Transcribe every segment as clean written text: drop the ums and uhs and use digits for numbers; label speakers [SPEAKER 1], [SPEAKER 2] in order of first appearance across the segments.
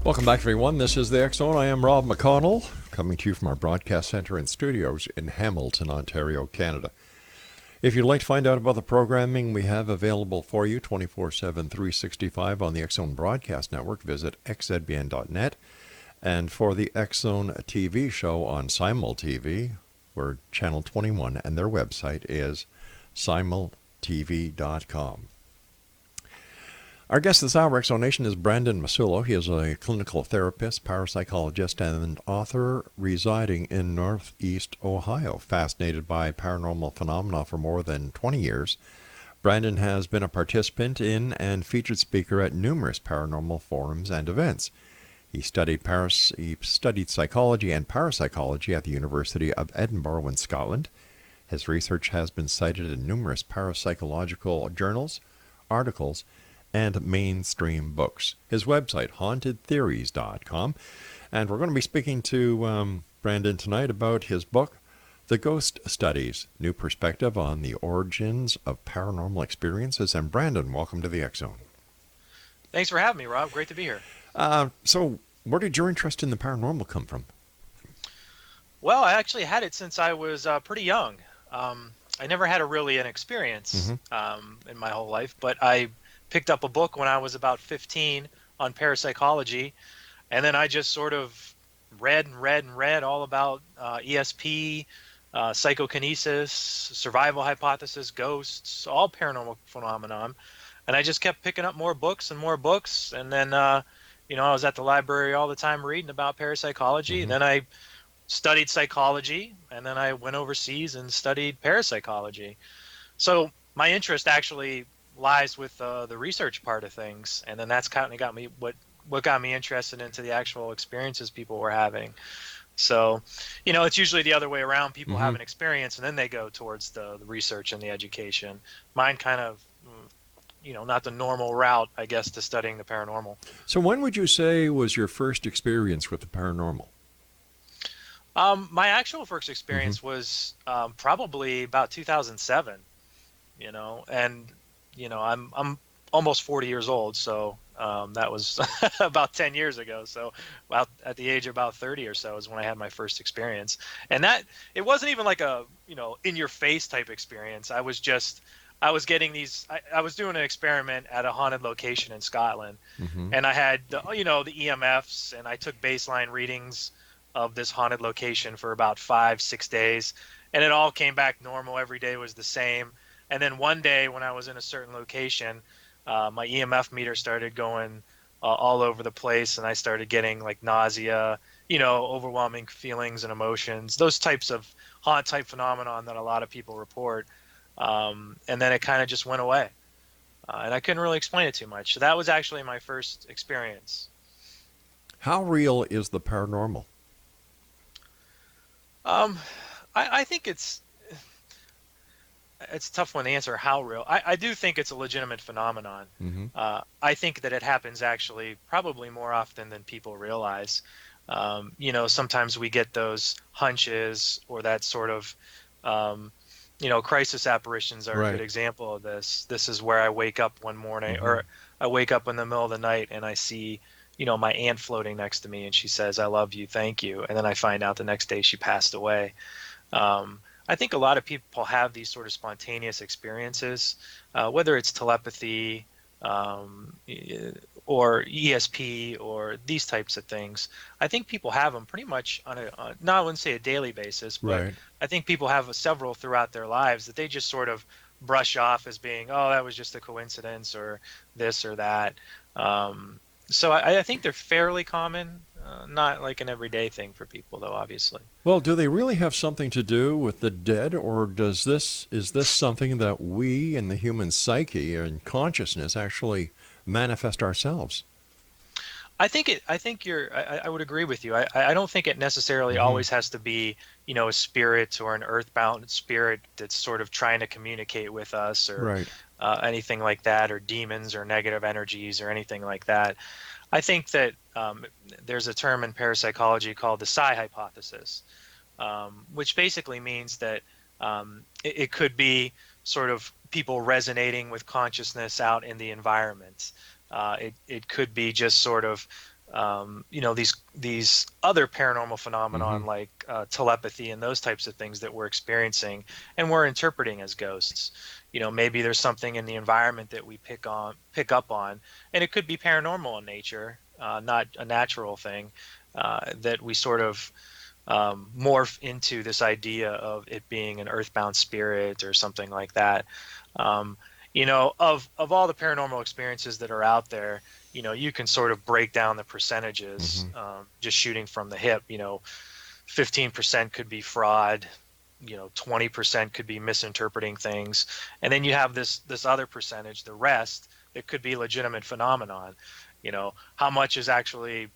[SPEAKER 1] Welcome back, everyone. This is the X Zone. I am Rob McConnell, coming to you from our broadcast center and studios in Hamilton, Ontario, Canada. If you'd like to find out about the programming we have available for you 24/7, 365 on the X Zone Broadcast Network, visit xzbn.net. And for the X Zone TV show on Simul TV, we're channel 21, and their website is simultv.com. Our guest this hour, Exonation, is Brandon MASSULLO. He is a clinical therapist, parapsychologist, and author residing in Northeast Ohio. Fascinated by paranormal phenomena for more than 20 years, Brandon has been a participant in and featured speaker at numerous paranormal forums and events. He studied psychology and parapsychology at the University of Edinburgh in Scotland. His research has been cited in numerous parapsychological journals, articles, and mainstream books. His website, hauntedtheories.com. And we're going to be speaking to Brandon tonight about his book, The Ghost Studies, New Perspective on the Origins of Paranormal Experiences. And Brandon, welcome to the X Zone.
[SPEAKER 2] Thanks for having me, Rob. Great to be here.
[SPEAKER 1] So where did your interest in the paranormal come from?
[SPEAKER 2] Well, I actually had it since I was pretty young. I never had an experience in my whole life, but I picked up a book when I was about 15 on parapsychology, and then I just sort of read all about ESP, psychokinesis, survival hypothesis, ghosts, all paranormal phenomenon, and I just kept picking up more books, and then I was at the library all the time reading about parapsychology, and then I studied psychology, and then I went overseas and studied parapsychology. So my interest actually lies with the research part of things, and then that's kind of got me what got me interested into the actual experiences people were having. So, it's usually the other way around. People have an experience, and then they go towards the research and the education. Mine kind of, not the normal route, I guess, to studying the paranormal.
[SPEAKER 1] So when would you say was your first experience with the paranormal?
[SPEAKER 2] My actual first experience was probably about 2007, and I'm almost 40 years old, so that was about 10 years ago. So at the age of about 30 or so is when I had my first experience. And that it wasn't even like a, in your face type experience. I was getting these, I was doing an experiment at a haunted location in Scotland, and I had, the EMFs, and I took baseline readings of this haunted location for about 5-6 days, and it all came back normal. Every day was the same. And then one day when I was in a certain location, my EMF meter started going all over the place, and I started getting like nausea, overwhelming feelings and emotions, those types of haunt type phenomenon that a lot of people report. And then it kind of just went away. And I couldn't really explain it too much. So that was actually my first experience.
[SPEAKER 1] How real is the paranormal?
[SPEAKER 2] I think it's a tough one to answer how real. I do think it's a legitimate phenomenon. I think that it happens actually probably more often than people realize. Sometimes we get those hunches or that sort of, crisis apparitions are a good example of this. This is where I wake up one morning or I wake up in the middle of the night and I see, my aunt floating next to me, and she says, "I love you, thank you." And then I find out the next day she passed away. I think a lot of people have these sort of spontaneous experiences, whether it's telepathy or ESP or these types of things. I think people have them pretty much on I wouldn't say a daily basis, but I think people have several throughout their lives that they just sort of brush off as being, oh, that was just a coincidence or this or that. So I think they're fairly common, not like an everyday thing for people, though, obviously.
[SPEAKER 1] Well, do they really have something to do with the dead, or is this something that we in the human psyche and consciousness actually manifest ourselves?
[SPEAKER 2] I would agree with you. I don't think it necessarily always has to be, a spirit or an earthbound spirit that's sort of trying to communicate with us or anything like that, or demons or negative energies or anything like that. I think that there's a term in parapsychology called the psi hypothesis, which basically means that it could be sort of people resonating with consciousness out in the environment. It could be just sort of these other paranormal phenomenon
[SPEAKER 1] Mm-hmm.
[SPEAKER 2] like telepathy and those types of things that we're experiencing and we're interpreting as ghosts. Maybe there's something in the environment that we pick up on, and it could be paranormal in nature, not a natural thing, that we sort of morph into this idea of it being an earthbound spirit or something like that. Um, of all the paranormal experiences that are out there, you can sort of break down the percentages,
[SPEAKER 1] Mm-hmm.
[SPEAKER 2] just shooting from the hip. 15% could be fraud. 20% could be misinterpreting things, and then you have this other percentage, the rest, that could be legitimate phenomenon. How much is actually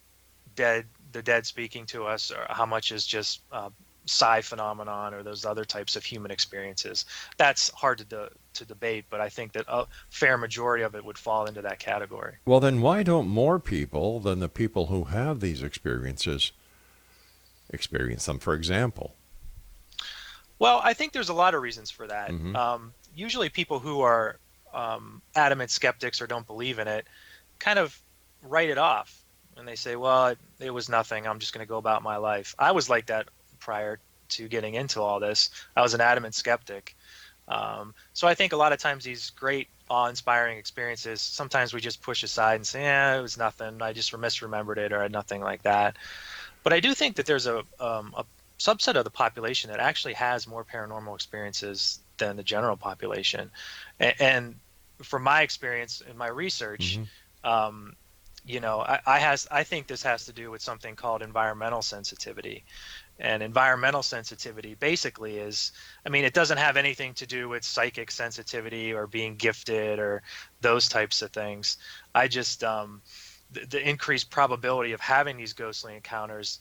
[SPEAKER 2] the dead speaking to us, or how much is just psi phenomenon or those other types of human experiences. That's hard to debate, but I think that a fair majority of it would fall into that category.
[SPEAKER 1] Well, then why don't more people than the people who have these experiences experience them, for example?
[SPEAKER 2] Well, I think there's a lot of reasons for that.
[SPEAKER 1] Mm-hmm.
[SPEAKER 2] Usually people who are adamant skeptics or don't believe in it kind of write it off, and they say, well, it was nothing, I'm just going to go about my life. I was like that prior to getting into all this. I was an adamant skeptic. So I think a lot of times these great awe-inspiring experiences, sometimes we just push aside and say, yeah, it was nothing, I just misremembered it, or nothing like that. But I do think that there's a subset of the population that actually has more paranormal experiences than the general population. And from my experience in my research,
[SPEAKER 1] Mm-hmm.
[SPEAKER 2] I think this has to do with something called environmental sensitivity. And environmental sensitivity basically is, I mean, it doesn't have anything to do with psychic sensitivity or being gifted or those types of things. I just, the increased probability of having these ghostly encounters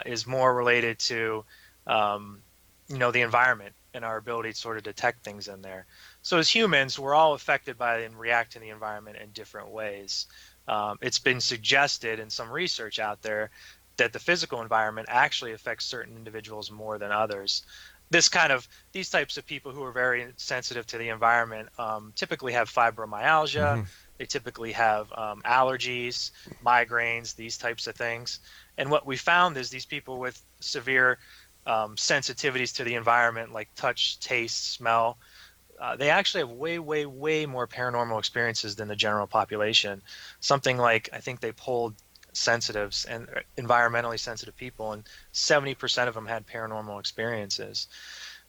[SPEAKER 2] is more related to, the environment and our ability to sort of detect things in there. So as humans, we're all affected by and react to the environment in different ways. It's been suggested in some research out there that the physical environment actually affects certain individuals more than others. These types of people who are very sensitive to the environment typically have fibromyalgia.
[SPEAKER 1] Mm-hmm.
[SPEAKER 2] They typically have allergies, migraines, these types of things. And what we found is these people with severe sensitivities to the environment, like touch, taste, smell, they actually have way, way, way more paranormal experiences than the general population. Something like, I think they polled sensitives and environmentally sensitive people, and 70% of them had paranormal experiences.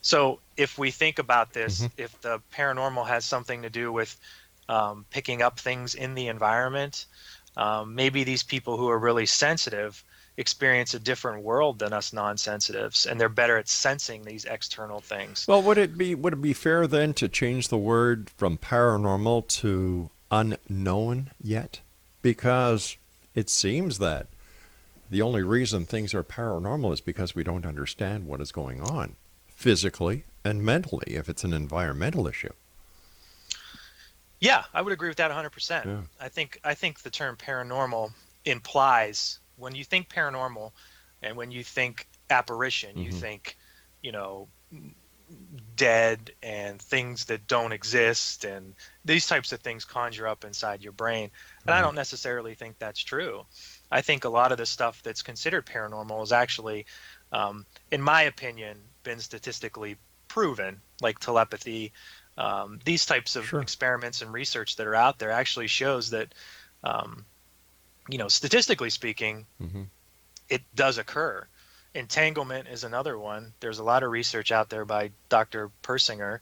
[SPEAKER 2] So if we think about
[SPEAKER 1] Mm-hmm.
[SPEAKER 2] this, if the paranormal has something to do with picking up things in the environment, maybe these people who are really sensitive experience a different world than us non-sensitives, and they're better at sensing these external things.
[SPEAKER 1] Well, would it be fair then to change the word from paranormal to unknown yet? Because it seems that the only reason things are paranormal is because we don't understand what is going on physically and mentally if it's an environmental issue.
[SPEAKER 2] Yeah, I would agree with that 100%.
[SPEAKER 1] Yeah.
[SPEAKER 2] I think the term paranormal implies, when you think paranormal and when you think apparition, you
[SPEAKER 1] Mm-hmm.
[SPEAKER 2] think, you know, dead and things that don't exist, and these types of things conjure up inside your brain. And I
[SPEAKER 1] Right.
[SPEAKER 2] don't necessarily think that's true. I think a lot of the stuff that's considered paranormal is actually, in my opinion, been statistically proven, like telepathy. These types of
[SPEAKER 1] Sure.
[SPEAKER 2] experiments and research that are out there actually shows that, um, statistically speaking,
[SPEAKER 1] Mm-hmm.
[SPEAKER 2] it does occur. Entanglement is another one. There's a lot of research out there by Dr. Persinger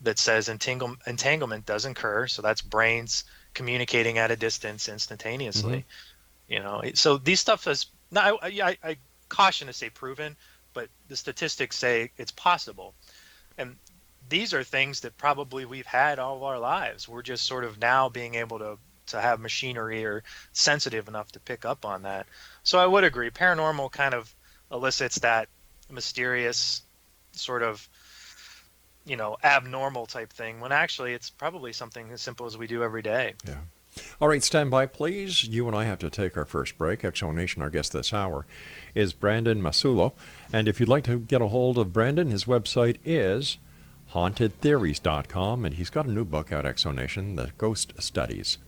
[SPEAKER 2] that says entanglement does occur. So that's brains communicating at a distance
[SPEAKER 1] Mm-hmm.
[SPEAKER 2] instantaneously. So these stuff is not. I caution to say proven, but the statistics say it's possible. And these are things that probably we've had all of our lives. We're just sort of now being able to have machinery or sensitive enough to pick up on that. So I would agree. Paranormal kind of elicits that mysterious sort of, abnormal type thing, when actually it's probably something as simple as we do every day.
[SPEAKER 1] Yeah. All right, stand by, please. You and I have to take our first break. Exonation, our guest this hour, is Brandon MASSULLO. And if you'd like to get a hold of Brandon, his website is hauntedtheories.com, and he's got a new book out, Exonation, The Ghost Studies.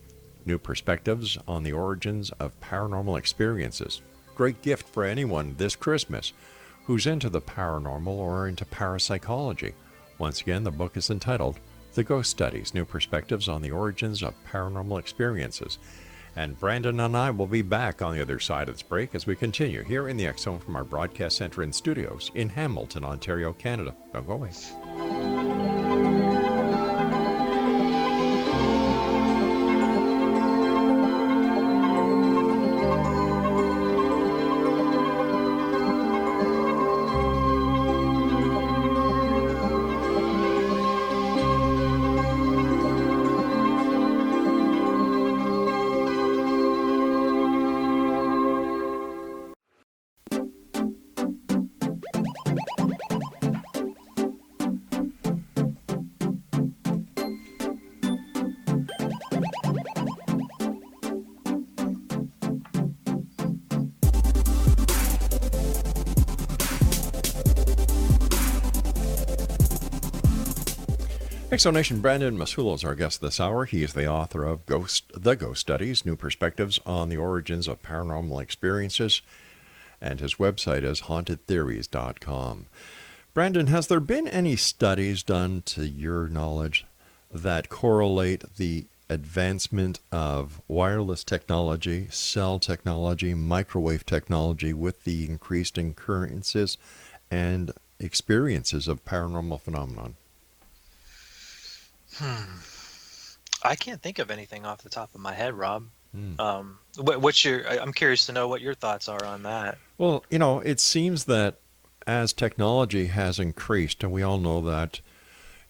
[SPEAKER 1] New Perspectives on the Origins of Paranormal Experiences. Great gift for anyone this Christmas who's into the paranormal or into parapsychology. Once again, the book is entitled The Ghost Studies, New Perspectives on the Origins of Paranormal Experiences. And Brandon and I will be back on the other side of this break as we continue here in the X Zone from our broadcast center and studios in Hamilton, Ontario, Canada. Don't go away. Exonation Brandon MASSULLO is our guest this hour. He is the author of The Ghost Studies, New Perspectives on the Origins of Paranormal Experiences, and his website is hauntedtheories.com. Brandon, has there been any studies done, to your knowledge, that correlate the advancement of wireless technology, cell technology, microwave technology with the increased occurrences and experiences of paranormal phenomenon?
[SPEAKER 2] I can't think of anything off the top of my head, Rob. What's your? I'm curious to know what your thoughts are on that.
[SPEAKER 1] Well, it seems that as technology has increased, and we all know that,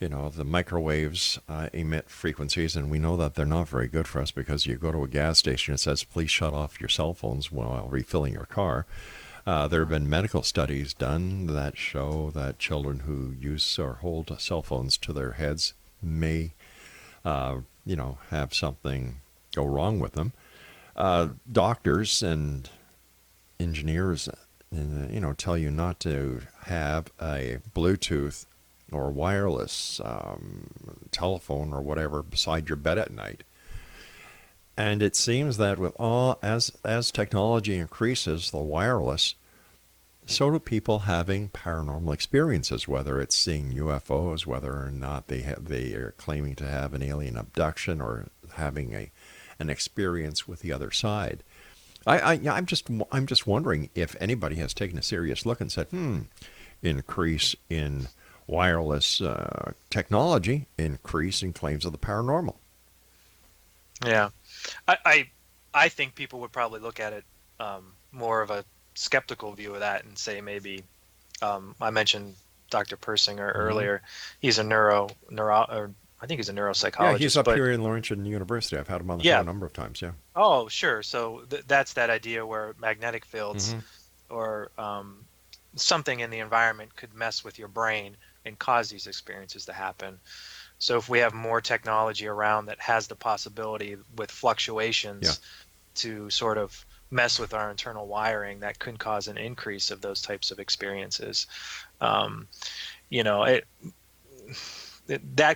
[SPEAKER 1] the microwaves emit frequencies, and we know that they're not very good for us because you go to a gas station, it says, please shut off your cell phones while refilling your car. There have been medical studies done that show that children who use or hold cell phones to their heads may, have something go wrong with them. Doctors and engineers, tell you not to have a Bluetooth or wireless telephone or whatever beside your bed at night. And it seems that with as technology increases, the wireless, so do people having paranormal experiences, whether it's seeing UFOs, whether or not they are claiming to have an alien abduction or having an experience with the other side. I'm just wondering if anybody has taken a serious look and said, increase in wireless technology, increase in claims of the paranormal.
[SPEAKER 2] Yeah, I think people would probably look at it more of a skeptical view of that and say maybe I mentioned Dr. Persinger earlier. He's a I think he's a neuropsychologist.
[SPEAKER 1] Yeah, he's up here in Laurentian University. I've had him on the phone a number of times. Yeah.
[SPEAKER 2] Oh, sure. So that's that idea where magnetic fields or something in the environment could mess with your brain and cause these experiences to happen. So if we have more technology around that has the possibility with fluctuations to sort of mess with our internal wiring, that could cause an increase of those types of experiences. That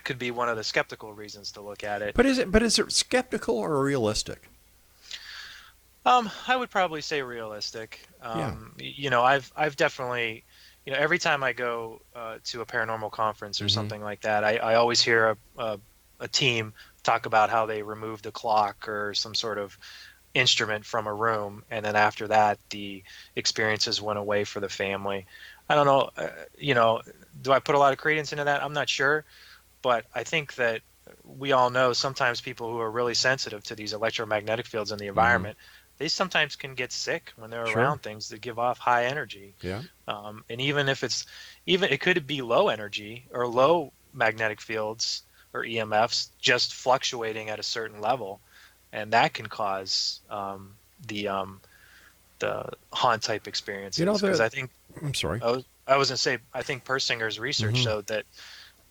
[SPEAKER 2] could be one of the skeptical reasons to look at it.
[SPEAKER 1] But is it skeptical or realistic?
[SPEAKER 2] I would probably say realistic. I've definitely, every time I go to a paranormal conference or something like that, I always hear a team talk about how they removed a clock or some sort of instrument from a room, and then after that the experiences went away for the family. I don't know, do I put a lot of credence into that? I'm not sure, but I think that we all know sometimes people who are really sensitive to these electromagnetic fields in the environment, they sometimes can get sick when they're around things that give off high energy. Yeah. And even if it could be low energy or low magnetic fields or EMFs just fluctuating at a certain level, and that can cause the haunt type experiences. Because I think
[SPEAKER 1] I'm sorry.
[SPEAKER 2] I was going to say, I think Persinger's research showed that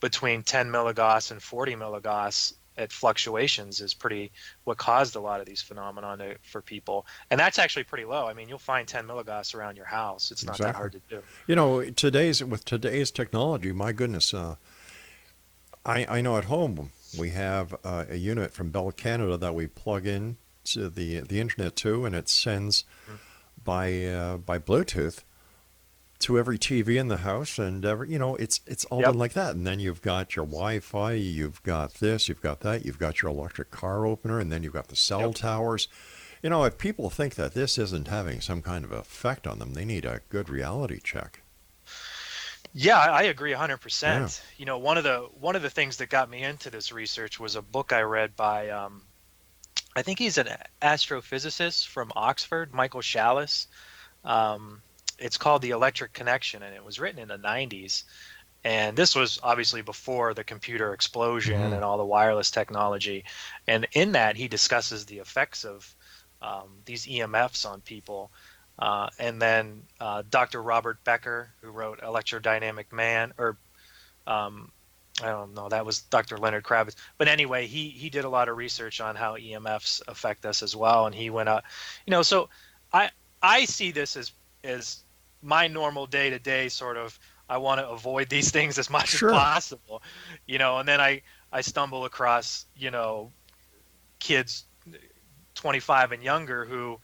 [SPEAKER 2] between 10 milligauss and 40 milligauss at fluctuations is what caused a lot of these phenomena for people. And that's actually pretty low. I mean, you'll find 10 milligauss around your house. It's not that hard to do.
[SPEAKER 1] With today's technology, my goodness, I know at home We have a unit from Bell Canada that we plug in to the internet to, and it sends by Bluetooth to every TV in the house, and it's all
[SPEAKER 2] Yep.
[SPEAKER 1] done like that. And then you've got your Wi-Fi, you've got this, you've got that, you've got your electric car opener, and then you've got the cell
[SPEAKER 2] Yep.
[SPEAKER 1] towers. If people think that this isn't having some kind of effect on them, they need a good reality check.
[SPEAKER 2] Yeah, I agree
[SPEAKER 1] Yeah.
[SPEAKER 2] 100%. One of the things that got me into this research was a book I read by I think he's an astrophysicist from Oxford, Michael Shallis. Um, it's called The Electric Connection, and it was written in the 90s. And this was obviously before the computer explosion
[SPEAKER 1] Hmm.
[SPEAKER 2] and all the wireless technology. And in that, he discusses the effects of these EMFs on people. And then Dr. Robert Becker, who wrote Electrodynamic Man, or I don't know, that was Dr. Leonard Kravitz. But anyway, he did a lot of research on how EMFs affect us as well. And he went up, so I I see this as my normal day to day sort of. I want to avoid these things as much as
[SPEAKER 1] Sure.
[SPEAKER 2] possible, and then I stumble across, kids 25 and younger who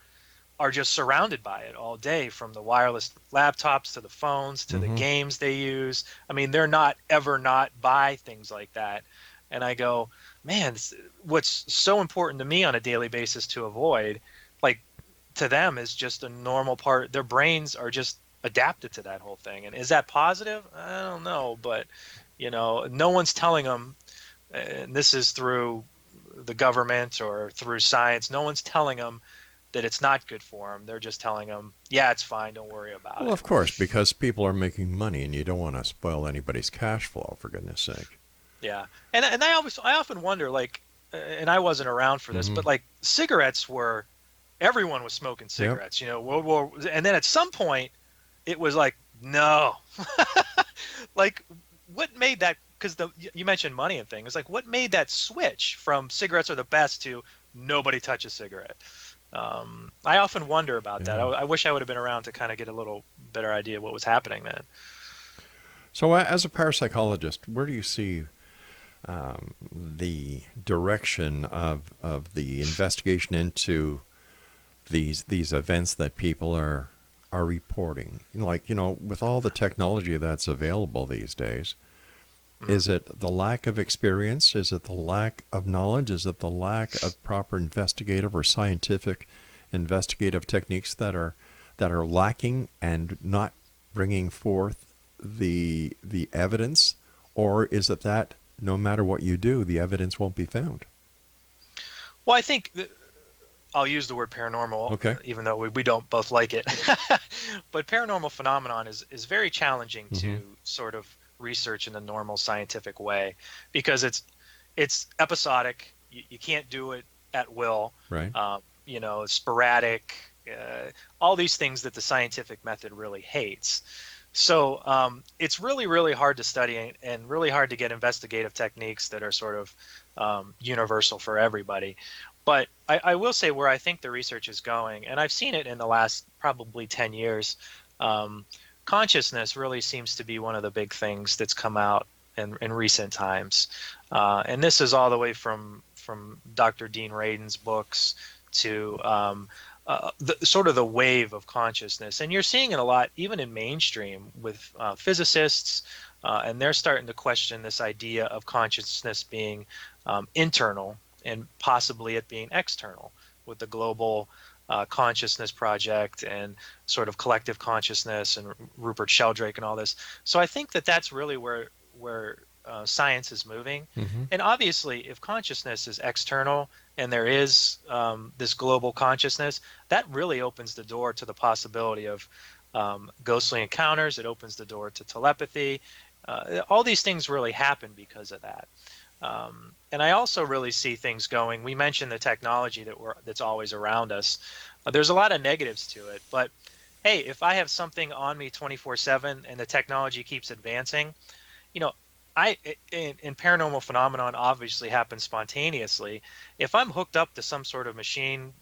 [SPEAKER 2] are just surrounded by it all day, from the wireless laptops to the phones to the
[SPEAKER 1] Hmm.
[SPEAKER 2] games they use. I mean, they're not ever not by things like that. And I go, man, what's so important to me on a daily basis to avoid, like, to them is just a normal part. Their brains are just adapted to that whole thing. And is that positive? I don't know, but no one's telling them, and this is through the government or through science. No one's telling them that it's not good for them. They're just telling them, yeah, it's fine. Don't worry about
[SPEAKER 1] Well,
[SPEAKER 2] it.
[SPEAKER 1] of course, because people are making money, and you don't want to spoil anybody's cash flow, for goodness sake.
[SPEAKER 2] Yeah. And I often wonder, like, and I wasn't around for this,
[SPEAKER 1] Hmm.
[SPEAKER 2] but like cigarettes were, everyone was smoking
[SPEAKER 1] Yep.
[SPEAKER 2] cigarettes, World War, and then at some point it was like, no, like what made that, because you mentioned money and things, like what made that switch from cigarettes are the best to nobody touch a cigarette? I often wonder about that.
[SPEAKER 1] Yeah.
[SPEAKER 2] I wish I would have been around to kind of get a little better idea of what was happening then.
[SPEAKER 1] So, as a parapsychologist, where do you see the direction of the investigation into these events that people are reporting? With all the technology that's available these days,
[SPEAKER 2] Mhm.
[SPEAKER 1] is it the lack of experience? Is it the lack of knowledge? Is it the lack of proper investigative or scientific investigative techniques that are lacking and not bringing forth the evidence? Or is it that no matter what you do, the evidence won't be found?
[SPEAKER 2] Well, I think I'll use the word paranormal,
[SPEAKER 1] Okay.
[SPEAKER 2] even though we don't both like it. But paranormal phenomenon is very challenging
[SPEAKER 1] Hmm.
[SPEAKER 2] to sort of research in the normal scientific way, because it's episodic. You can't do it at will.
[SPEAKER 1] Right.
[SPEAKER 2] Sporadic. All these things that the scientific method really hates. So it's really, really hard to study, and really hard to get investigative techniques that are sort of universal for everybody. But I will say where I think the research is going, and I've seen it in the last probably 10 years, um, consciousness really seems to be one of the big things that's come out in recent times. And this is all the way from Dr. Dean Radin's books to sort of the wave of consciousness. And you're seeing it a lot, even in mainstream, with physicists, and they're starting to question this idea of consciousness being internal and possibly it being external, with the global consciousness project and sort of collective consciousness and Rupert Sheldrake and all this. So I think that that's really where science is moving.
[SPEAKER 1] Hmm.
[SPEAKER 2] And obviously, if consciousness is external and there is this global consciousness, that really opens the door to the possibility of ghostly encounters. It opens the door to telepathy. All these things really happen because of that. And I also really see things going. We mentioned the technology that's always around us. There's a lot of negatives to it, but hey, if I have something on me 24/7 and the technology keeps advancing, you know, in paranormal phenomenon obviously happens spontaneously. If I'm hooked up to some sort of machine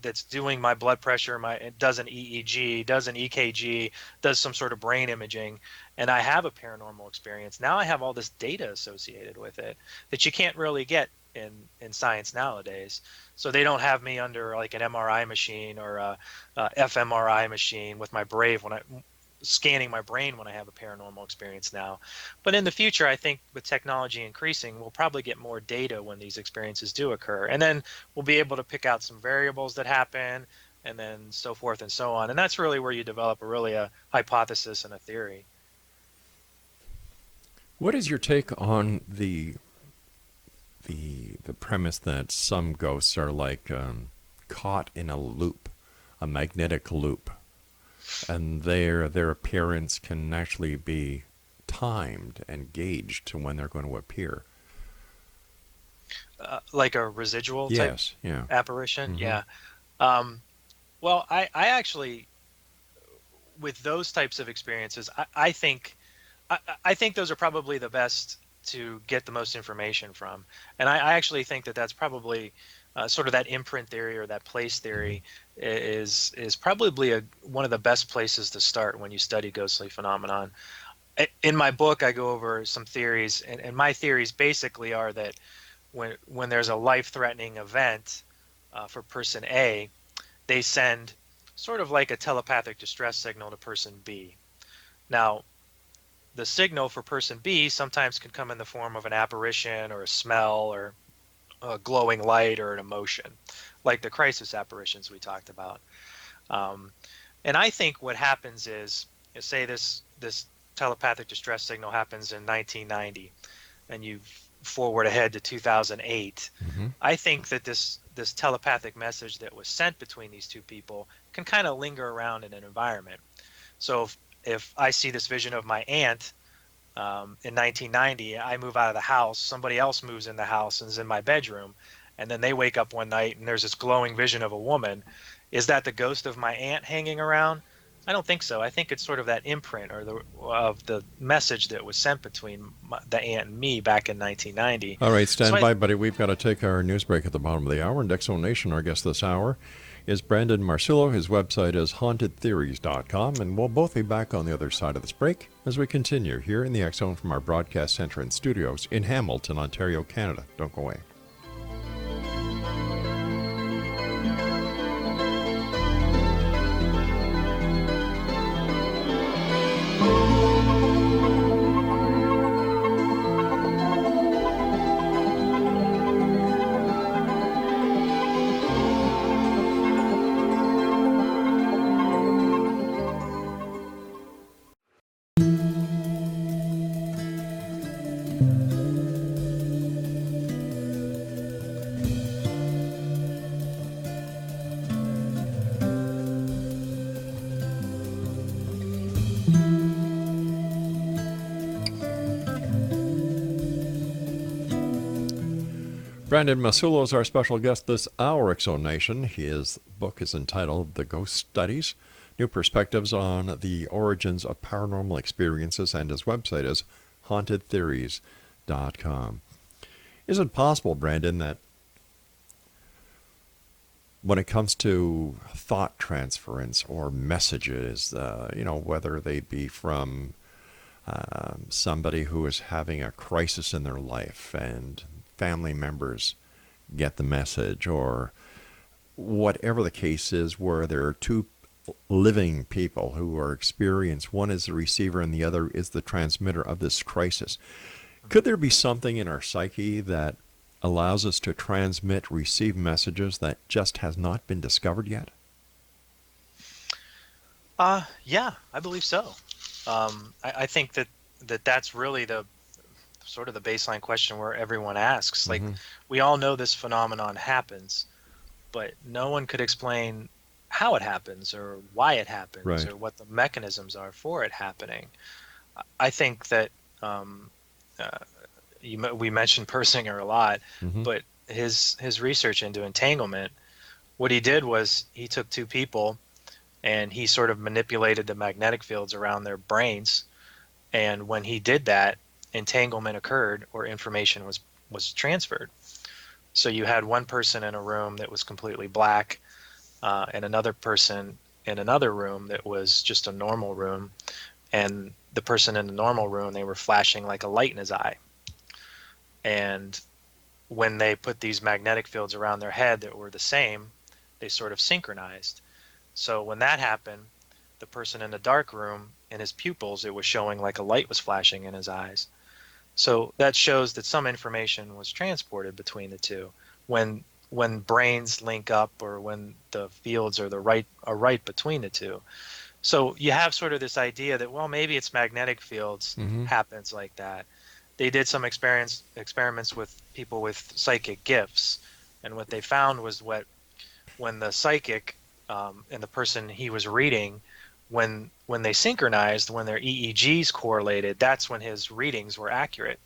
[SPEAKER 2] that's doing my blood pressure, it does an EEG, does an EKG, does some sort of brain imaging, and I have a paranormal experience. Now I have all this data associated with it that you can't really get in science nowadays. So they don't have me under like an MRI machine or a fMRI machine with my Brave when I scanning my brain when I have a paranormal experience now. But in the future, I think with technology increasing, we'll probably get more data when these experiences do occur. And then we'll be able to pick out some variables that happen and then so forth and so on. And that's really where you develop a hypothesis and a theory.
[SPEAKER 1] What is your take on the premise that some ghosts are like caught in a loop, a magnetic loop, and their appearance can actually be timed and gauged to when they're going to appear?
[SPEAKER 2] Like a residual type apparition?
[SPEAKER 1] Mm-hmm.
[SPEAKER 2] Yeah. Well, I actually, with those types of experiences, I think those are probably the best to get the most information from. And I actually think that that's probably sort of that imprint theory or that place theory is probably one of the best places to start when you study ghostly phenomenon. In my book, I go over some theories, and my theories basically are that when there's a life-threatening event for person A, they send sort of like a telepathic distress signal to person B. Now, the signal for person B sometimes can come in the form of an apparition or a smell or a glowing light or an emotion, like the crisis apparitions we talked about. And I think what happens is, say this telepathic distress signal happens in 1990, and you forward ahead to 2008.
[SPEAKER 1] Mm-hmm.
[SPEAKER 2] I think that this telepathic message that was sent between these two people can kind of linger around in an environment. So if I see this vision of my aunt in 1990, I move out of the house, somebody else moves in the house and is in my bedroom, and then they wake up one night and there's this glowing vision of a woman. Is that the ghost of my aunt hanging around? I don't think so. I think it's sort of that imprint of the message that was sent between the aunt and me back in 1990.
[SPEAKER 1] All right, stand by, buddy. We've got to take our news break at the bottom of the hour. And Exonation, our guest this hour, is Brandon MASSULLO. His website is hauntedtheories.com, and we'll both be back on the other side of this break as we continue here in the X Zone from our broadcast center and studios in Hamilton, Ontario, Canada. Don't go away. Brandon MASSULLO is our special guest this hour, Exonation. His book is entitled The Ghost Studies, New Perspectives on the Origins of Paranormal Experiences, and his website is hauntedtheories.com. Is it possible, Brandon, that when it comes to thought transference or messages, whether they be from somebody who is having a crisis in their life and family members get the message, or whatever the case is, where there are two living people who are experienced, one is the receiver and the other is the transmitter of this crisis, could there be something in our psyche that allows us to receive messages that just has not been discovered yet?
[SPEAKER 2] Yeah, I believe so. I think that's really the sort of the baseline question where everyone asks. Like, we all know this phenomenon happens, but no one could explain how it happens or why it happens,
[SPEAKER 1] right,
[SPEAKER 2] or what the mechanisms are for it happening. I think that we mentioned Persinger a lot, but his research into entanglement, what he did was he took two people and he sort of manipulated the magnetic fields around their brains, and when he did that, entanglement occurred, or information was transferred. So you had one person in a room that was completely black, and another person in another room that was just a normal room. And the person in the normal room, they were flashing like a light in his eye. And when they put these magnetic fields around their head that were the same, they sort of synchronized. So when that happened, the person in the dark room, in his pupils, it was showing like a light was flashing in his eyes. So that shows that some information was transported between the two. When brains link up, or when the fields are right between the two. So you have sort of this idea that, well, maybe it's magnetic fields
[SPEAKER 1] Mm-hmm.
[SPEAKER 2] happens like that. They did some experiments with people with psychic gifts, and what they found was when the psychic and the person he was reading, when they synchronized, when their EEGs correlated, that's when his readings were accurate.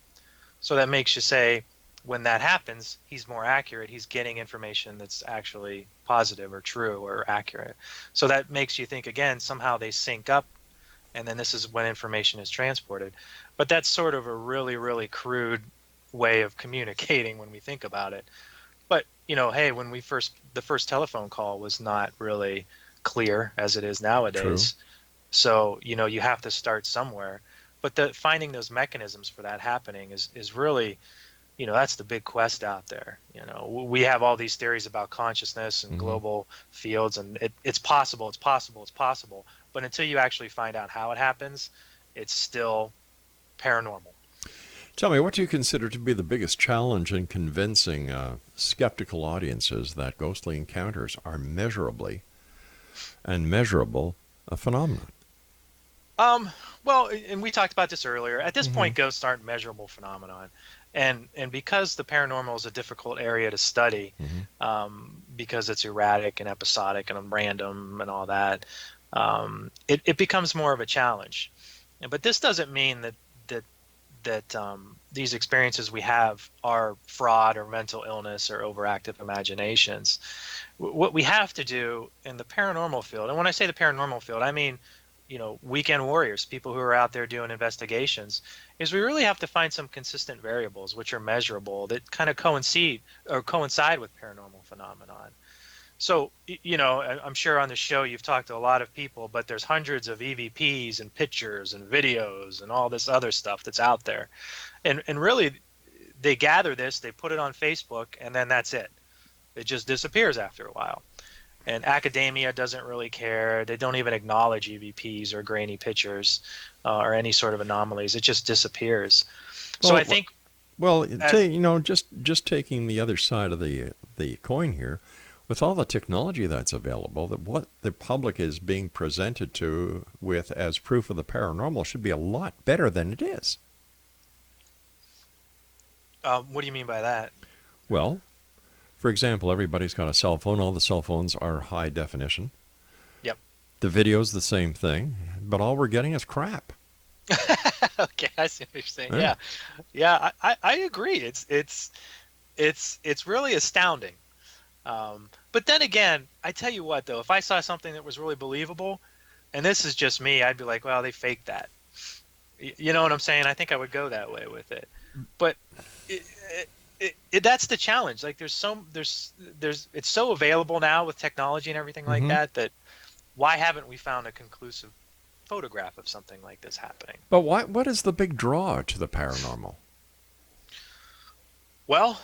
[SPEAKER 2] So that makes you say, when that happens, he's more accurate. He's getting information that's actually positive or true or accurate. So that makes you think, again, somehow they sync up, and then this is when information is transported. But that's sort of a really, really crude way of communicating when we think about it. But, hey, when the first telephone call was not really clear as it is
[SPEAKER 1] True.
[SPEAKER 2] nowadays. So, you have to start somewhere. But finding those mechanisms for that happening is really, that's the big quest out there. We have all these theories about consciousness and
[SPEAKER 1] Mm-hmm.
[SPEAKER 2] global fields, and it's possible, it's possible, it's possible. But until you actually find out how it happens, it's still paranormal.
[SPEAKER 1] Tell me, what do you consider to be the biggest challenge in convincing skeptical audiences that ghostly encounters are measurably and measurable a phenomenon?
[SPEAKER 2] Um, well, and we talked about this earlier. At this
[SPEAKER 1] Mm-hmm.
[SPEAKER 2] point, ghosts aren't measurable phenomenon, and because the paranormal is a difficult area to study,
[SPEAKER 1] Mm-hmm.
[SPEAKER 2] because it's erratic and episodic and random and all that, it becomes more of a challenge. But this doesn't mean that these experiences we have are fraud or mental illness or overactive imaginations. What we have to do in the paranormal field, and when I say the paranormal field, I mean, weekend warriors, people who are out there doing investigations, is we really have to find some consistent variables which are measurable that kind of coincide with paranormal phenomenon. So, I'm sure on the show you've talked to a lot of people, but there's hundreds of EVPs and pictures and videos and all this other stuff that's out there. And really, they gather this, they put it on Facebook, and then that's it. It just disappears after a while. And academia doesn't really care. They don't even acknowledge EVPs or grainy pictures or any sort of anomalies. It just disappears. So I
[SPEAKER 1] Well,
[SPEAKER 2] think,
[SPEAKER 1] well,
[SPEAKER 2] as,
[SPEAKER 1] just taking the other side of the coin here, with all the technology that's available, that what the public is being presented to with as proof of the paranormal should be a lot better than it is.
[SPEAKER 2] what do you mean by that?
[SPEAKER 1] Well, for example, everybody's got a cell phone. All the cell phones are high definition.
[SPEAKER 2] Yep.
[SPEAKER 1] The video's the same thing, but all we're getting is crap.
[SPEAKER 2] Okay, I see what you're saying.
[SPEAKER 1] Eh?
[SPEAKER 2] Yeah, yeah, I agree. It's really astounding. But then again, I tell you what, though, if I saw something that was really believable, and this is just me, I'd be like, well, they faked that. You know what I'm saying? I think I would go that way with it. But it, that's the challenge. Like, it's so available now with technology and everything like
[SPEAKER 1] Mm-hmm.
[SPEAKER 2] that why haven't we found a conclusive photograph of something like this happening?
[SPEAKER 1] But what is the big draw to the paranormal?
[SPEAKER 2] Well,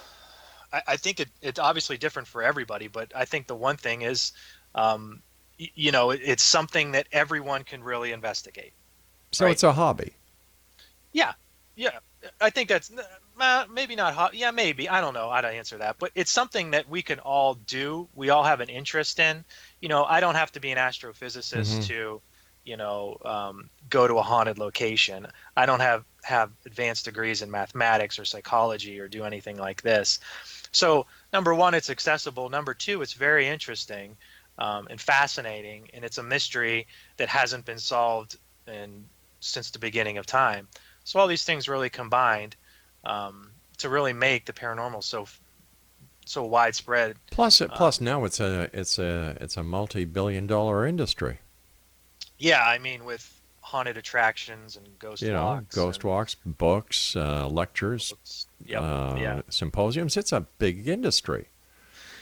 [SPEAKER 2] I think it's obviously different for everybody, but I think the one thing is, it's something that everyone can really investigate,
[SPEAKER 1] So
[SPEAKER 2] right?
[SPEAKER 1] it's a hobby.
[SPEAKER 2] Yeah, yeah. I think that's maybe not hot. Yeah, maybe. I don't know how to answer that, but it's something that we can all do. We all have an interest in. I don't have to be an astrophysicist
[SPEAKER 1] Mm-hmm.
[SPEAKER 2] to, go to a haunted location. I don't have advanced degrees in mathematics or psychology or do anything like this. So, number one, it's accessible. Number two, it's very interesting and fascinating, and it's a mystery that hasn't been solved since the beginning of time. So all these things really combined to really make the paranormal so widespread.
[SPEAKER 1] Plus now it's a multi-billion-dollar industry.
[SPEAKER 2] Yeah, I mean, with haunted attractions and ghost walks
[SPEAKER 1] Ghost
[SPEAKER 2] and
[SPEAKER 1] walks, books, lectures,
[SPEAKER 2] yep, yeah.
[SPEAKER 1] symposiums. It's a big industry.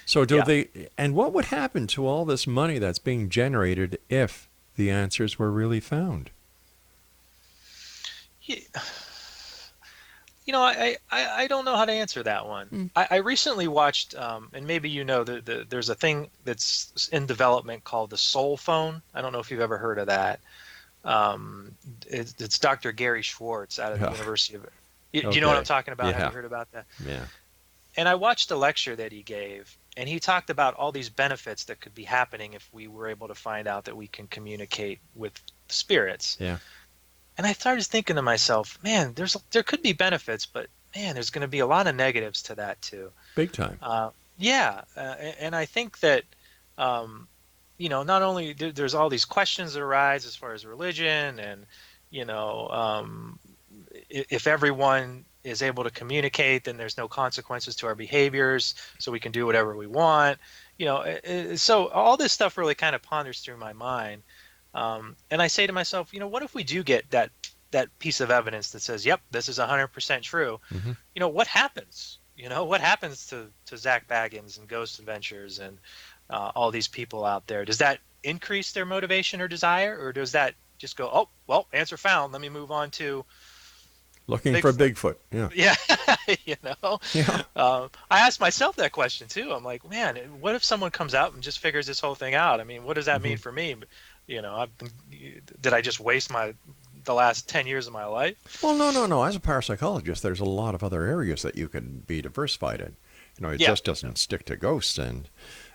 [SPEAKER 1] So do
[SPEAKER 2] Yeah.
[SPEAKER 1] they, and what would happen to all this money that's being generated if the answers were really found?
[SPEAKER 2] Ye- I don't know how to answer that one.
[SPEAKER 1] Mm.
[SPEAKER 2] I recently watched, and maybe there's a thing that's in development called the Soul Phone. I don't know if you've ever heard of that. It's Dr. Gary Schwartz out of the
[SPEAKER 1] Yeah.
[SPEAKER 2] University of. Do you know what I'm
[SPEAKER 1] Okay.
[SPEAKER 2] talking about? Have
[SPEAKER 1] Yeah.
[SPEAKER 2] you heard about that?
[SPEAKER 1] Yeah.
[SPEAKER 2] And I watched a lecture that he gave, and he talked about all these benefits that could be happening if we were able to find out that we can communicate with spirits.
[SPEAKER 1] Yeah.
[SPEAKER 2] And I started thinking to myself, man, there could be benefits, but man, there's going to be a lot of negatives to that too.
[SPEAKER 1] Big time.
[SPEAKER 2] And I think that, not only there's all these questions that arise as far as religion, and if everyone is able to communicate, then there's no consequences to our behaviors, so we can do whatever we want. So all this stuff really kind of ponders through my mind. And I say to myself, what if we do get that piece of evidence that says, yep, this is 100% true?
[SPEAKER 1] Mm-hmm.
[SPEAKER 2] What happens? What happens to Zach Baggins and Ghost Adventures and all these people out there? Does that increase their motivation or desire, or does that just go, oh, well, answer found, let me move on to
[SPEAKER 1] Looking for Bigfoot. Yeah.
[SPEAKER 2] Yeah.
[SPEAKER 1] Yeah.
[SPEAKER 2] I asked myself that question too. I'm like, man, what if someone comes out and just figures this whole thing out? I mean, what does that mean for me? Did I just waste the last 10 years of my life?
[SPEAKER 1] Well, no. As a parapsychologist, there's a lot of other areas that you could be diversified in. It
[SPEAKER 2] Yeah.
[SPEAKER 1] just doesn't stick to ghosts and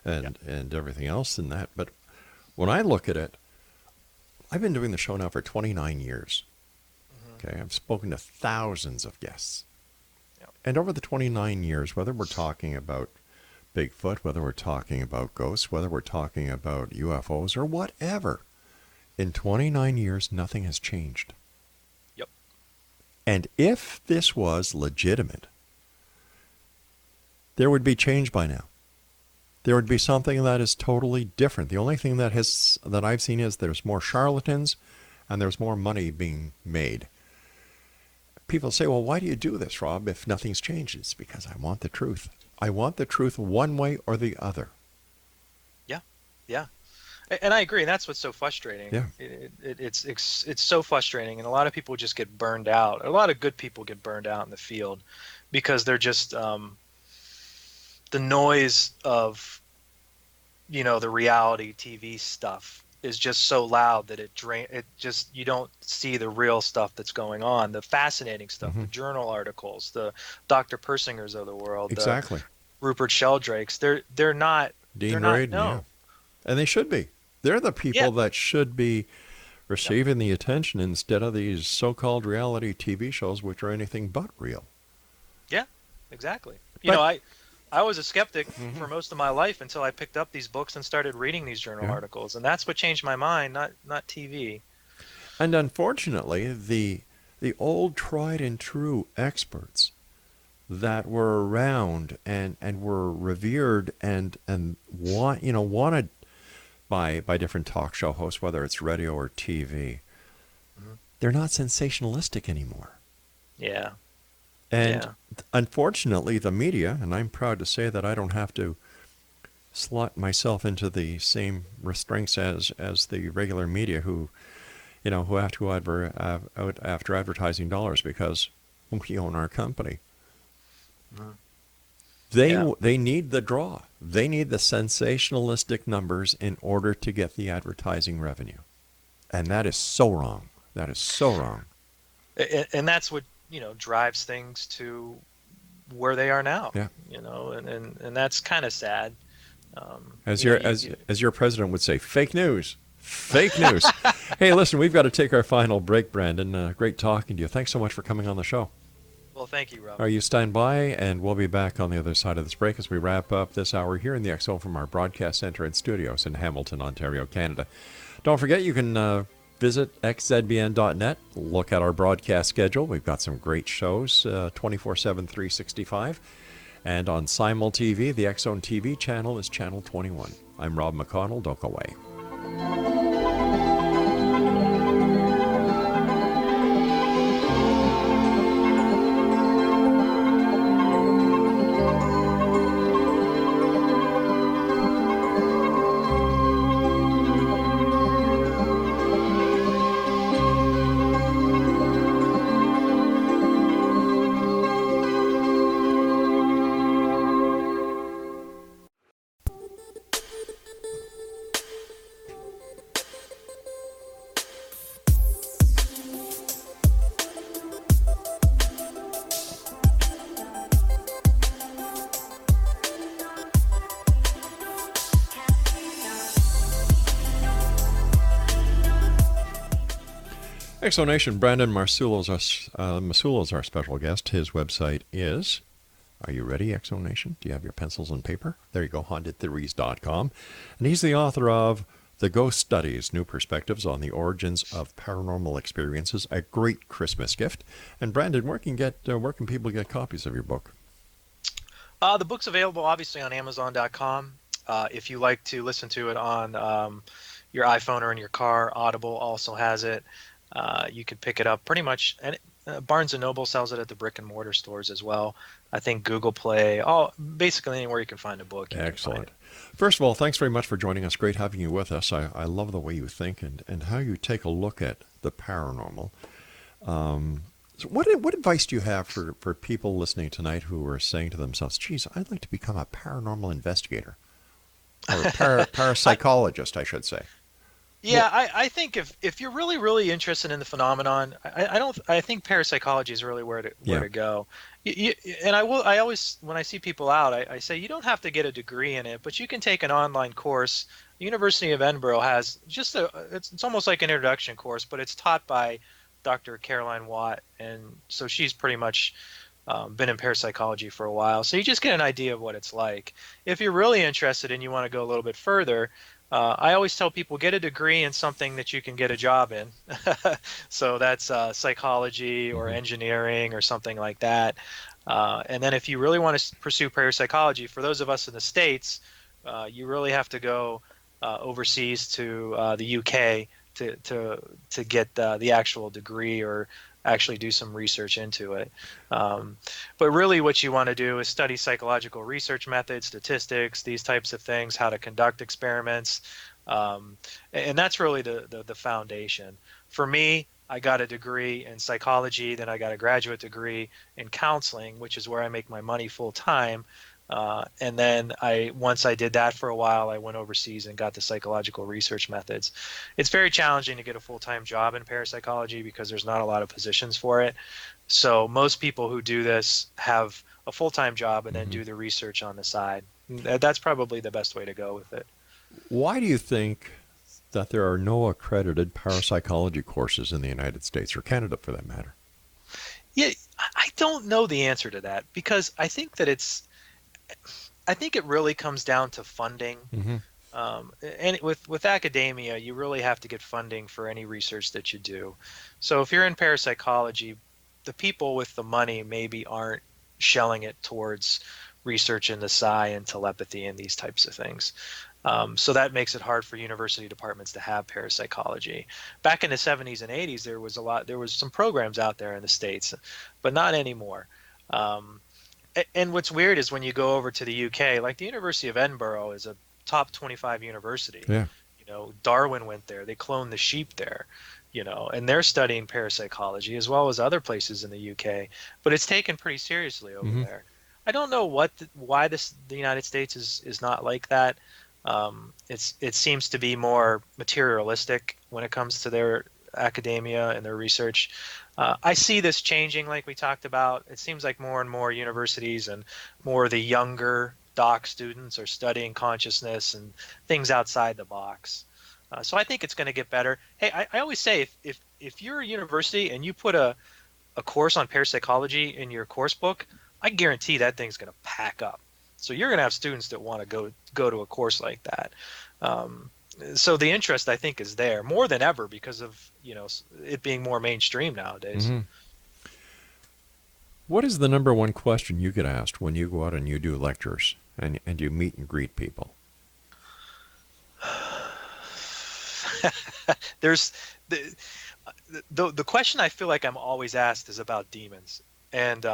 [SPEAKER 1] everything else in that. But when I look at it, I've been doing the show now for 29 years. Okay, I've spoken to thousands of guests.
[SPEAKER 2] Yep.
[SPEAKER 1] And over the 29 years, whether we're talking about Bigfoot, whether we're talking about ghosts, whether we're talking about UFOs or whatever, in 29 years, nothing has changed.
[SPEAKER 2] Yep.
[SPEAKER 1] And if this was legitimate, there would be change by now. There would be something that is totally different. The only thing that I've seen is there's more charlatans and there's more money being made. People say, well, why do you do this, Rob, if nothing's changed? It's because I want the truth. I want the truth one way or the other.
[SPEAKER 2] Yeah. And I agree. And that's what's so frustrating.
[SPEAKER 1] Yeah.
[SPEAKER 2] It's so frustrating. And a lot of people just get burned out. A lot of good people get burned out in the field because they're just the noise of, the reality TV stuff is just so loud that you don't see the real stuff that's going on, the fascinating stuff, the journal articles, the Dr. Persingers of the world,
[SPEAKER 1] Exactly.
[SPEAKER 2] the Rupert Sheldrakes. They're not
[SPEAKER 1] Dean
[SPEAKER 2] they're not-
[SPEAKER 1] Radin,
[SPEAKER 2] no.
[SPEAKER 1] yeah. And they should be. They're the people that should be receiving the attention instead of these so-called reality TV shows, which are anything but real.
[SPEAKER 2] Yeah, exactly.
[SPEAKER 1] But-
[SPEAKER 2] I was a skeptic for most of my life until I picked up these books and started reading these journal articles, and that's what changed my mind, not TV.
[SPEAKER 1] And unfortunately, the old tried and true experts that were around and were revered and wanted by different talk show hosts, whether it's radio or TV, they're not sensationalistic anymore.
[SPEAKER 2] Yeah.
[SPEAKER 1] And unfortunately, the media, and I'm proud to say that I don't have to slot myself into the same restraints as the regular media who have to go out after advertising dollars because we own our company. They need the draw. They need the sensationalistic numbers in order to get the advertising revenue. And that is so wrong. That is so wrong.
[SPEAKER 2] And that's what, drives things to where they are now.
[SPEAKER 1] Yeah.
[SPEAKER 2] And that's kind of sad.
[SPEAKER 1] As your president would say, fake news. Fake news. Hey, listen, we've got to take our final break, Brandon. Great talking to you. Thanks so much for coming on the show.
[SPEAKER 2] Well, thank you, Rob.
[SPEAKER 1] All right, you stand by, and we'll be back on the other side of this break as we wrap up this hour here in the XO from our broadcast center and studios in Hamilton, Ontario, Canada. Don't forget, you can visit xzbn.net, look at our broadcast schedule. We've got some great shows, 24/7, 365. And on Simul TV, the X-Zone TV channel is Channel 21. I'm Rob McConnell. Don't go away. Exonation, Brandon MASSULLO's our special guest. His website is, are you ready, Exonation? Do you have your pencils and paper? There you go, hauntedtheories.com. And he's the author of The Ghost Studies, New Perspectives on the Origins of Paranormal Experiences, a great Christmas gift. And Brandon, where can people get copies of your book?
[SPEAKER 2] The book's available, obviously, on Amazon.com. If you like to listen to it on your iPhone or in your car, Audible also has it. You can pick it up pretty much, and Barnes & Noble sells it at the brick and mortar stores as well. I think Google Play, basically anywhere you can find a book.
[SPEAKER 1] Excellent. First of all, thanks very much for joining us. Great having you with us. I love the way you think and how you take a look at the paranormal. So what advice do you have for people listening tonight who are saying to themselves, geez, I'd like to become a paranormal investigator or parapsychologist, I should say?
[SPEAKER 2] Yeah, I think if you're really, really interested in the phenomenon, I think parapsychology is really where to go. And I always, when I see people out, I say you don't have to get a degree in it, but you can take an online course. The University of Edinburgh has just it's almost like an introduction course, but it's taught by Dr. Caroline Watt, and so she's pretty much been in parapsychology for a while. So you just get an idea of what it's like. If you're really interested and you want to go a little bit further, I always tell people get a degree in something that you can get a job in. So that's psychology or engineering or something like that. And then if you really want to pursue parapsychology, for those of us in the States, you really have to go overseas to the UK to get the actual degree or actually do some research into it. But really what you want to do is study psychological research methods, statistics, these types of things, how to conduct experiments. And that's really the foundation. For me, I got a degree in psychology, then I got a graduate degree in counseling, which is where I make my money full time. And then once I did that for a while, I went overseas and got the psychological research methods. It's very challenging to get a full-time job in parapsychology because there's not a lot of positions for it. So most people who do this have a full-time job and then do the research on the side. That's probably the best way to go with it.
[SPEAKER 1] Why do you think that there are no accredited parapsychology courses in the United States or Canada for that matter?
[SPEAKER 2] Yeah, I don't know the answer to that because I think it really comes down to funding. And with academia, you really have to get funding for any research that you do. So if you're in parapsychology, the people with the money maybe aren't shelling it towards research in the psi and telepathy and these types of things. So that makes it hard for university departments to have parapsychology. Back in the 70s and 80s, there was some programs out there in the States, but not anymore. And what's weird is when you go over to the UK, like the University of Edinburgh is a top 25 university.
[SPEAKER 1] Yeah.
[SPEAKER 2] Darwin went there. They cloned the sheep there, and they're studying parapsychology as well as other places in the UK. But it's taken pretty seriously over there. I don't know why the United States is not like that. It seems to be more materialistic when it comes to their academia and their research. I see this changing, like we talked about. It seems like more and more universities and more of the younger doc students are studying consciousness and things outside the box. So I think it's going to get better. Hey, I always say if you're a university and you put a course on parapsychology in your course book, I guarantee that thing's going to pack up. So you're going to have students that want to go to a course like that. So the interest, I think, is there more than ever because of it being more mainstream nowadays.
[SPEAKER 1] What is the number one question you get asked when you go out and you do lectures and you meet and greet people?
[SPEAKER 2] There's the question I feel like I'm always asked is about demons, and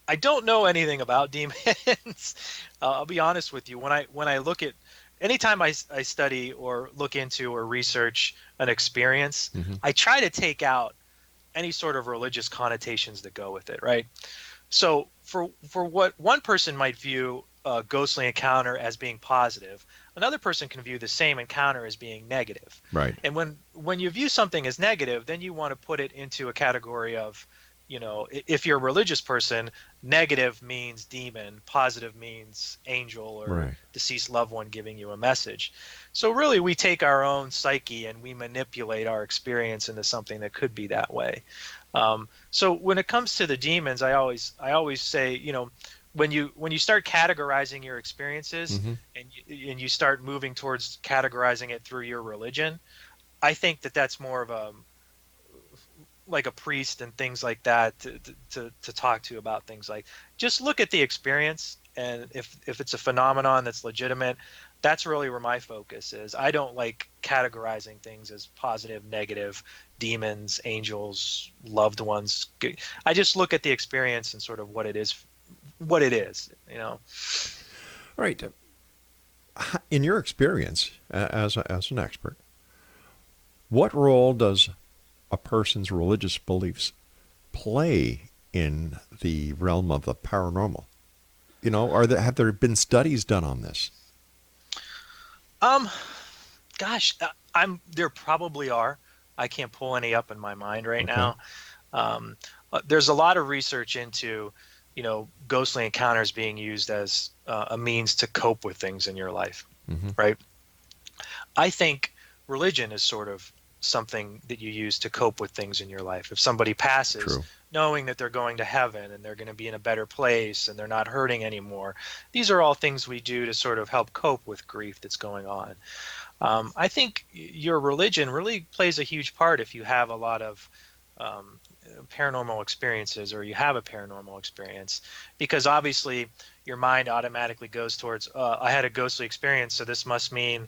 [SPEAKER 2] I don't know anything about demons. I'll be honest with you. When I look at anytime I study or look into or research an experience, I try to take out any sort of religious connotations that go with it, right? So for what one person might view a ghostly encounter as being positive, another person can view the same encounter as being negative.
[SPEAKER 1] Right.
[SPEAKER 2] And when you view something as negative, then you want to put it into a category of, if you're a religious person, negative means demon, positive means angel or
[SPEAKER 1] Right.
[SPEAKER 2] deceased loved one giving you a message. So really, we take our own psyche and we manipulate our experience into something that could be that way. So when it comes to the demons, I always say, when you start categorizing your experiences
[SPEAKER 1] Mm-hmm.
[SPEAKER 2] and you start moving towards categorizing it through your religion, I think that that's more of a like a priest and things like that to talk to about things like, just look at the experience, and if it's a phenomenon that's legitimate, that's really where my focus is. I don't like categorizing things as positive, negative, demons, angels, loved ones. I just look at the experience and sort of what it is.
[SPEAKER 1] All right. In your experience as an expert, what role does a person's religious beliefs play in the realm of the paranormal? Have there been studies done on this?
[SPEAKER 2] Um, Gosh, there probably are. I can't pull any up in my mind right
[SPEAKER 1] Okay.
[SPEAKER 2] now. There's a lot of research into, ghostly encounters being used as a means to cope with things in your life,
[SPEAKER 1] Mm-hmm.
[SPEAKER 2] right? I think religion is sort of something that you use to cope with things in your life. If somebody passes,
[SPEAKER 1] True.
[SPEAKER 2] knowing that they're going to heaven and they're going to be in a better place and they're not hurting anymore, these are all things we do to sort of help cope with grief that's going on. I think your religion really plays a huge part if you have a lot of um, paranormal experiences, or you have a paranormal experience, because obviously your mind automatically goes towards, I had a ghostly experience, so this must mean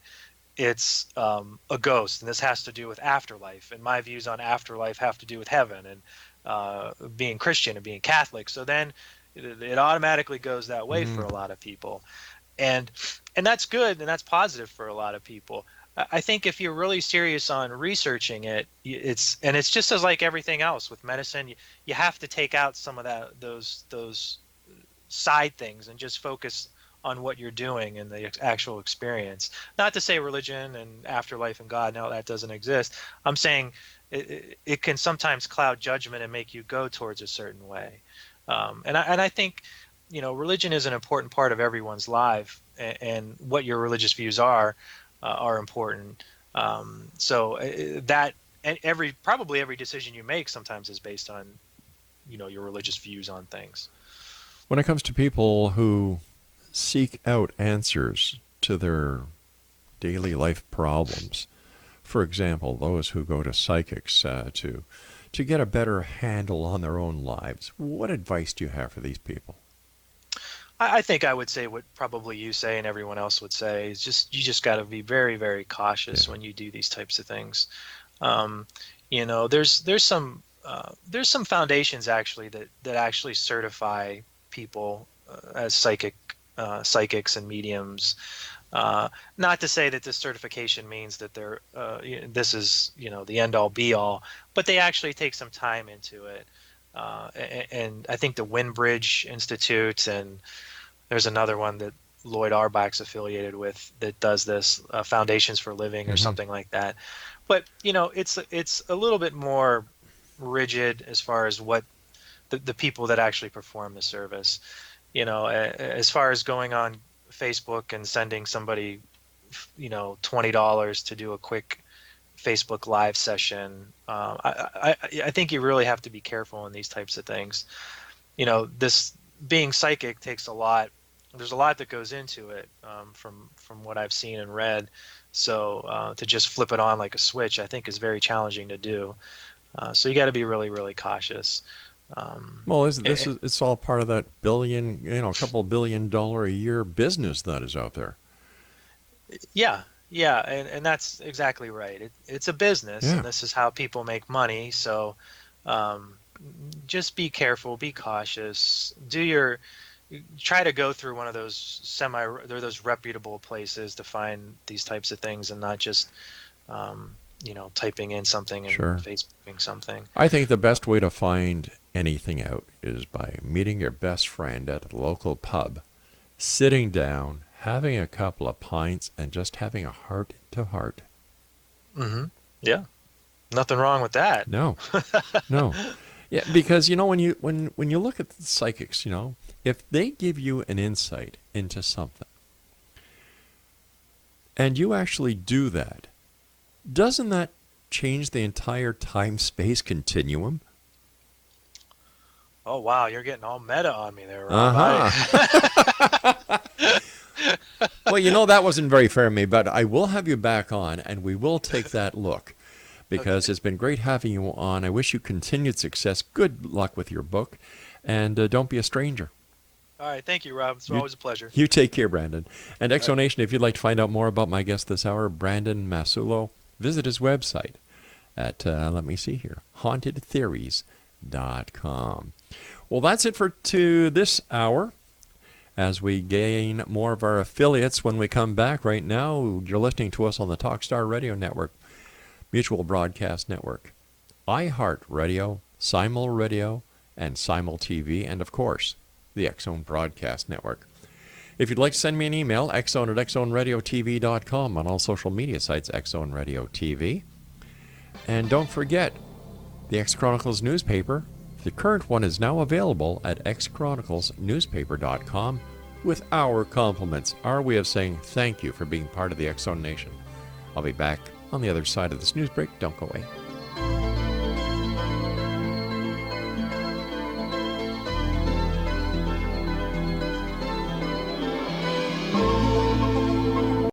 [SPEAKER 2] it's a ghost, and this has to do with afterlife. And my views on afterlife have to do with heaven and being Christian and being Catholic. So then it automatically goes that way
[SPEAKER 1] Mm-hmm.
[SPEAKER 2] for a lot of people, and that's good and that's positive for a lot of people. I think if you're really serious on researching it, it's just as like everything else with medicine. You have to take out some of those side things and just focus on what you're doing and the actual experience. Not to say religion and afterlife and God, no, that doesn't exist. I'm saying it can sometimes cloud judgment and make you go towards a certain way. And I think, religion is an important part of everyone's life, and what your religious views are important. So that, and probably every decision you make sometimes is based on, your religious views on things.
[SPEAKER 1] When it comes to people who seek out answers to their daily life problems, for example, those who go to psychics to get a better handle on their own lives, what advice do you have for these people?
[SPEAKER 2] I think I would say what probably you say and everyone else would say is just, you just got to be very, very cautious
[SPEAKER 1] Yeah.
[SPEAKER 2] when you do these types of things. Um, there's some foundations actually that actually certify people as psychics and mediums. Not to say that this certification means that this is, the end all be all, but they actually take some time into it. And I think the Windbridge Institute, and there's another one that Lloyd Arbach's affiliated with that does this, Foundations for Living or
[SPEAKER 1] Mm-hmm.
[SPEAKER 2] something like that. But it's a little bit more rigid as far as what the people that actually perform the service. As far as going on Facebook and sending somebody, $20 to do a quick Facebook live session. I think you really have to be careful in these types of things. This being psychic takes a lot. There's a lot that goes into it, from what I've seen and read. So to just flip it on like a switch, I think is very challenging to do. So you got to be really, really cautious. Um,
[SPEAKER 1] Well,
[SPEAKER 2] eh,
[SPEAKER 1] it's all part of that billion, a couple $1 billion a year business that is out there.
[SPEAKER 2] yeah, yeah, and that's exactly right. It's a business,
[SPEAKER 1] Yeah.
[SPEAKER 2] and this is how people make money. So um, just be careful, be cautious. Try to go through one of those those reputable places to find these types of things, and not just typing in something and
[SPEAKER 1] Sure.
[SPEAKER 2] Facebooking something.
[SPEAKER 1] I think the best way to find anything out is by meeting your best friend at a local pub, sitting down, having a couple of pints, and just having a heart to heart.
[SPEAKER 2] Hmm. Yeah, nothing wrong with that.
[SPEAKER 1] No, no. Yeah, because when you look at the psychics, if they give you an insight into something, and you actually do that, doesn't that change the entire time-space continuum?
[SPEAKER 2] Oh wow, you're getting all meta on me there, Rob.
[SPEAKER 1] Uh-huh. Well, that wasn't very fair of me, but I will have you back on, and we will take that look, because It's been great having you on. I wish you continued success. Good luck with your book, and don't be a stranger.
[SPEAKER 2] All right, thank you, Rob. It's always a pleasure.
[SPEAKER 1] You take care, Brandon. And Exonation, if you'd like to find out more about my guest this hour, Brandon MASSULLO, visit his website at, let me see here, hauntedtheories.com. Well, that's it for this hour. As we gain more of our affiliates when we come back right now, you're listening to us on the Talkstar Radio Network, Mutual Broadcast Network, iHeartRadio, Simul Radio, and Simul TV, and of course, the X-Zone Broadcast Network. If you'd like to send me an email, xzone@xzoneradiotv.com, on all social media sites, X-Zone Radio TV. And don't forget, the X Chronicles newspaper, the current one is now available at xchroniclesnewspaper.com with our compliments, our way of saying thank you for being part of the X-Zone Nation. I'll be back on the other side of this news break. Don't go away.